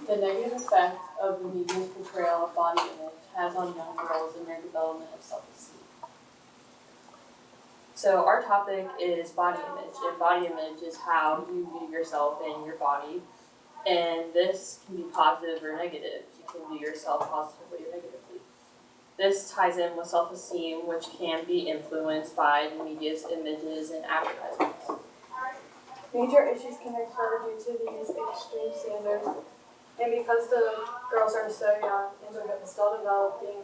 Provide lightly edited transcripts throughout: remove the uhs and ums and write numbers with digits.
The negative effect of the media's portrayal of body image has on young girls in their development of self-esteem. So our topic is body image, and body image is how you view yourself and your body, and this can be positive or negative. You can view yourself positively or negatively. This ties in with self-esteem, which can be influenced by the media's images and advertisements. Major issues can occur due to these extreme standards, and because the girls are so young and they're still developing,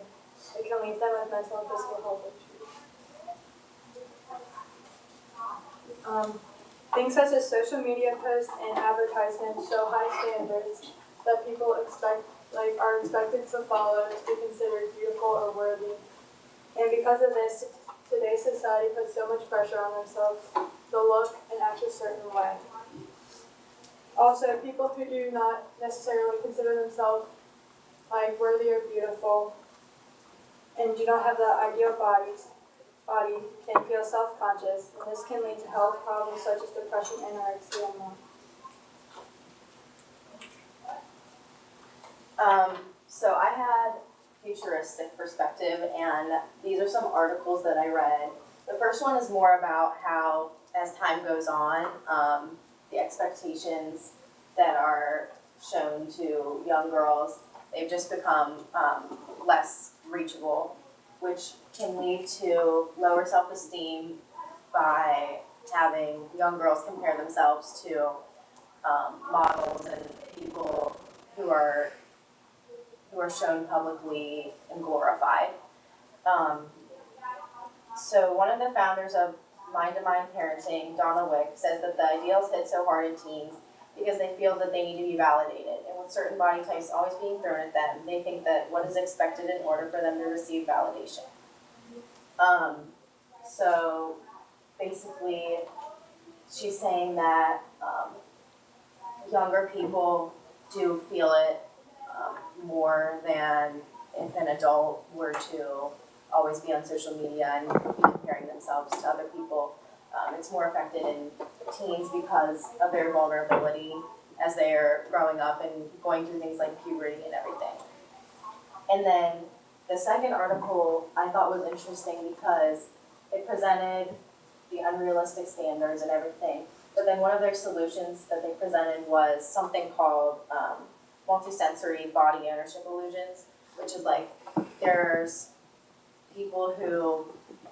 it can leave them with mental and physical health issues. Things such as social media posts and advertisements show high standards that people are expected to follow to be considered beautiful or worthy. And because of this, today's society puts so much pressure on themselves to look and act a certain way. Also, people who do not necessarily consider themselves worthy or beautiful and do not have the ideal body can feel self-conscious, and this can lead to health problems such as depression, anorexia, and more. So I had futuristic perspective, and these are some articles that I read. The first one is more about how, as time goes on, the expectations that are shown to young girls, they've just become less reachable, which can lead to lower self-esteem by having young girls compare themselves to models and people who are shown publicly and glorified. So one of the founders of Mind to Mind Parenting, Donna Wick, says that the ideals hit so hard in teens because they feel that they need to be validated. And with certain body types always being thrown at them, they think that what is expected in order for them to receive validation. So basically, she's saying that younger people do feel it more than if an adult were to always be on social media and be comparing themselves to other people. It's more affected in teens because of their vulnerability as they are growing up and going through things like puberty and everything. And then the second article I thought was interesting because it presented the unrealistic standards and everything. But then one of their solutions that they presented was something called multisensory body ownership illusions, which is like there's people who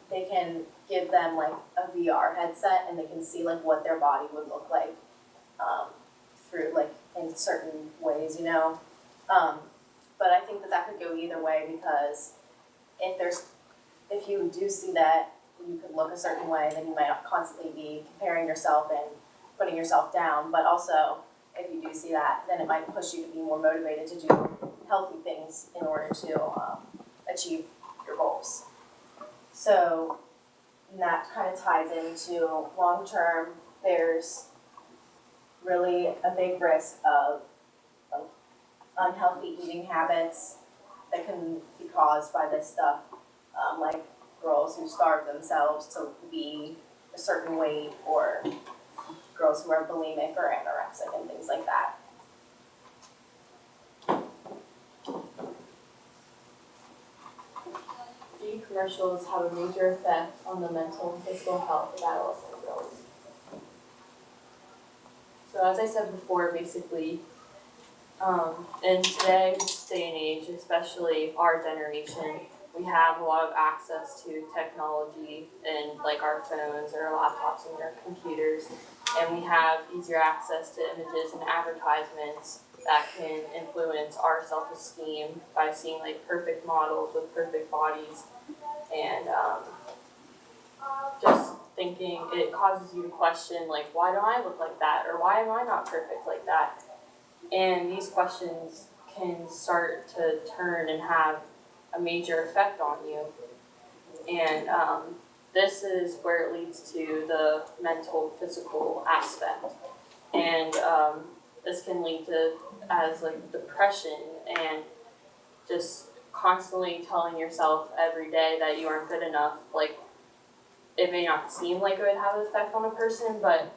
they can give them like a VR headset and they can see like what their body would look like through like in certain ways, you know. But I think that could go either way because if you do see that you could look a certain way, then you might constantly be comparing yourself and putting yourself down. But also, if you do see that, then it might push you to be more motivated to do healthy things in order to achieve your goals. So that kind of ties into long term, there's really a big risk of unhealthy eating habits that can be caused by this stuff, like girls who starve themselves to be a certain weight, or girls who are bulimic or anorexic and things like that. Beauty commercials have a major effect on the mental and physical health of adolescent girls. So as I said before, basically, in today's day and age, especially our generation, we have a lot of access to technology and like our phones and our laptops and our computers, and we have easier access to images and advertisements that can influence our self-esteem by seeing like perfect models with perfect bodies, and just thinking it causes you to question like, why don't I look like that, or why am I not perfect like that? And these questions can start to turn and have a major effect on you. And this is where it leads to the mental, physical aspect. And this can lead to as like depression and just constantly telling yourself every day that you aren't good enough. Like, it may not seem like it would have an effect on a person, but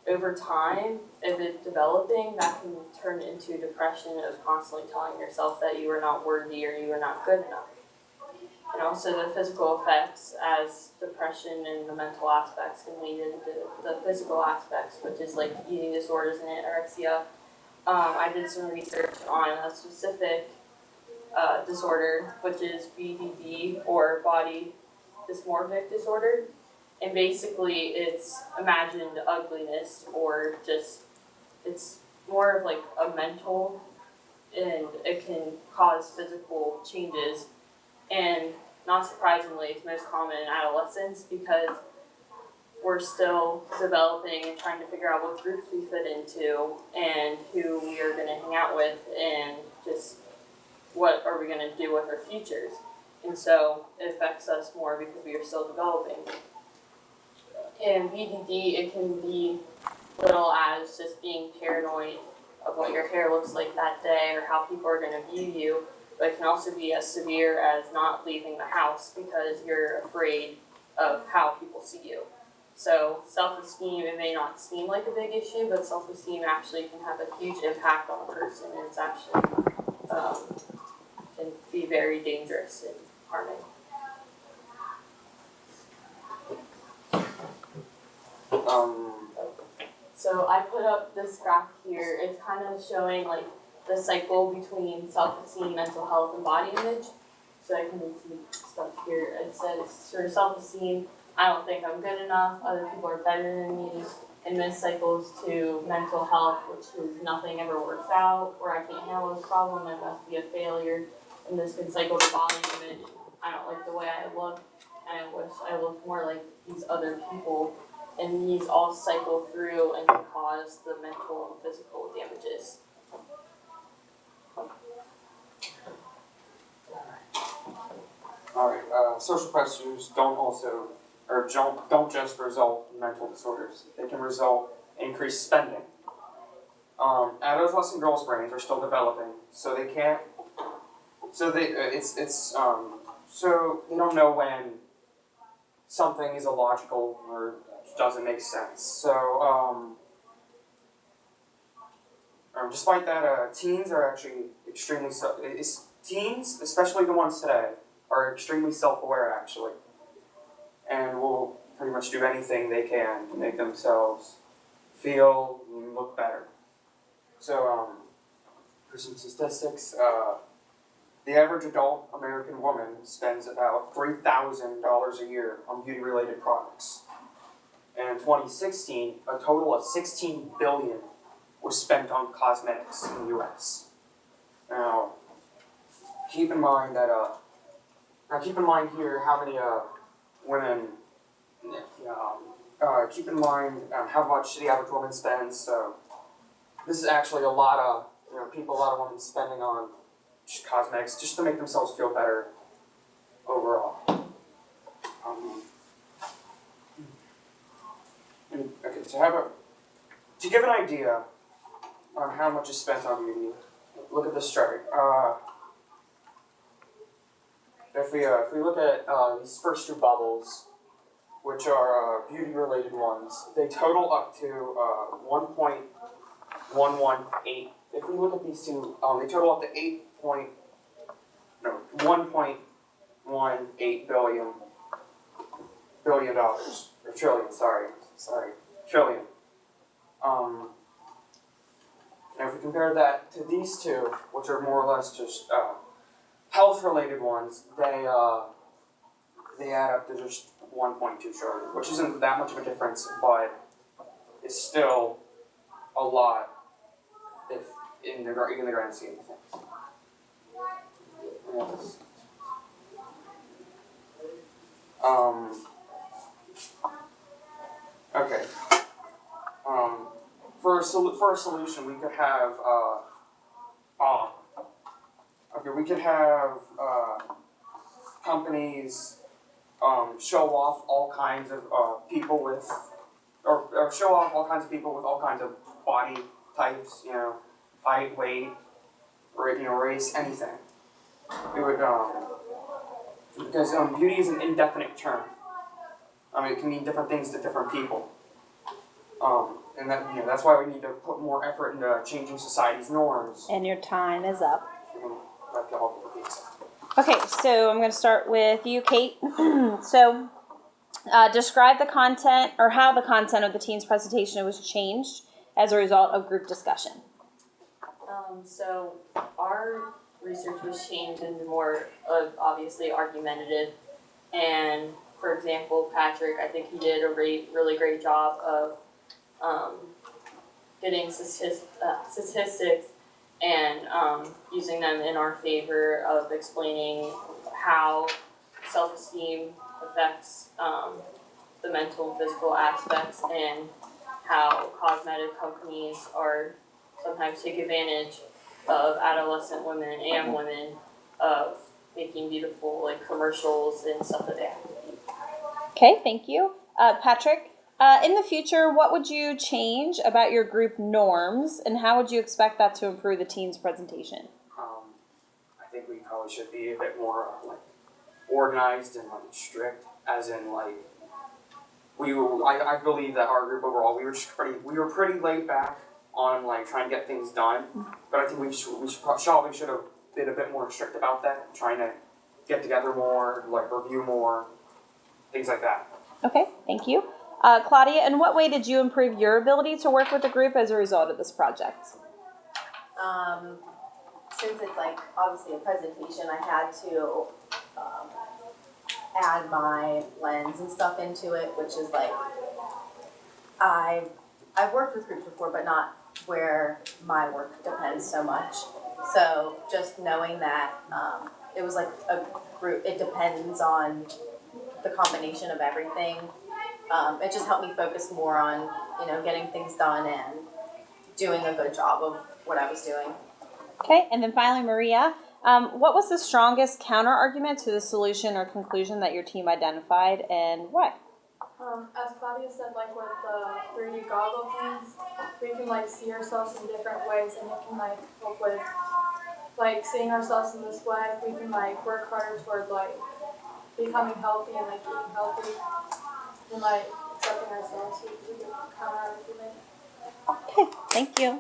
over time, if it's developing, that can turn into depression of constantly telling yourself that you are not worthy or you are not good enough. And also the physical effects, as depression and the mental aspects can lead into the physical aspects, which is like eating disorders and anorexia. I did some research on a specific disorder, which is BDD, or body dysmorphic disorder. And basically it's imagined ugliness, or just, it's more of like a mental, and it can cause physical changes. And not surprisingly, it's most common in adolescence because we're still developing and trying to figure out what groups we fit into and who we are going to hang out with, and just what are we going to do with our futures. And so it affects us more because we are still developing. And BDD, it can be little as just being paranoid of what your hair looks like that day or how people are going to view you, but it can also be as severe as not leaving the house because you're afraid of how people see you. So self-esteem, it may not seem like a big issue, but self-esteem actually can have a huge impact on a person, and it's actually can be very dangerous and harming. So I put up this graph here. It's kind of showing like the cycle between self-esteem, mental health, and body image. So I can see stuff here. It says for self-esteem, I don't think I'm good enough, other people are better than me. And this cycles to mental health, which is nothing ever works out, or I can't handle this problem, I must be a failure. And this can cycle to body image. I don't like the way I look, and I wish I looked more like these other people. And these all cycle through and can cause the mental and physical damages. Alright, social pressures don't just result in mental disorders. They can result in increased spending. Adolescent girls' brains are still developing, so they can't. So they don't know when something is illogical or doesn't make sense. So despite that, teens are actually extremely teens, especially the ones today, are extremely self-aware actually, and will pretty much do anything they can to make themselves feel and look better. So for some statistics, the average adult American woman spends about $3,000 a year on beauty-related products. And in 2016, a total of $16 billion was spent on cosmetics in the U.S. Now, keep in mind here how many women. Keep in mind how much the average woman spends. So this is actually a lot of a lot of women spending on just cosmetics just to make themselves feel better overall. Okay, so to give an idea on how much is spent on beauty, look at this chart. If we look at these first two bubbles, which are beauty-related ones, they total up to 1.118. If we look at these two, they total up to $1.18 billion dollars, or trillion. Trillion. And if we compare that to these two, which are more or less just health-related ones, they add up to just 1.2 trillion, which isn't that much of a difference, but it's still a lot if in the grand scheme of things. Yes. Okay. For a solution, we could have companies show off all kinds of people with, or show off all kinds of people with all kinds of body types, height, weight, race, anything. It would because beauty is an indefinite term. It can mean different things to different people. And that, that's why we need to put more effort into changing society's norms. And your time is up. Like the whole piece. Okay, so I'm going to start with you, Kate. So, describe the content or how the content of the team's presentation was changed as a result of group discussion. So our research was changed into more of obviously argumentative, and for example, Patrick, I think he did a really great job of getting statistics and using them in our favor of explaining how self-esteem affects the mental and physical aspects, and how cosmetic companies are sometimes take advantage of adolescent women and women of making beautiful like commercials and stuff that they have to do. Okay, thank you. Patrick, in the future, what would you change about your group norms, and how would you expect that to improve the team's presentation? I think we probably should be a bit more like organized and like strict, as in like I believe that our group overall we were pretty laid back on like trying to get things done, but I think we probably should have been a bit more strict about that, trying to get together more, like review more, things like that. Okay, thank you. Claudia, in what way did you improve your ability to work with the group as a result of this project? Since it's like obviously a presentation, I had to add my lens and stuff into it, which is like I've worked with groups before, but not where my work depends so much. So just knowing that it was like a group, it depends on the combination of everything. It just helped me focus more on, getting things done and doing a good job of what I was doing. Okay, and then finally, Maria, what was the strongest counter-argument to the solution or conclusion that your team identified, and why? As Claudia said, like with the 3D goggle things, we can like see ourselves in different ways, and it can like help with like seeing ourselves in this way. We can like work harder toward like becoming healthy and like eating healthy and like accepting ourselves. We can counter argument. Okay, thank you.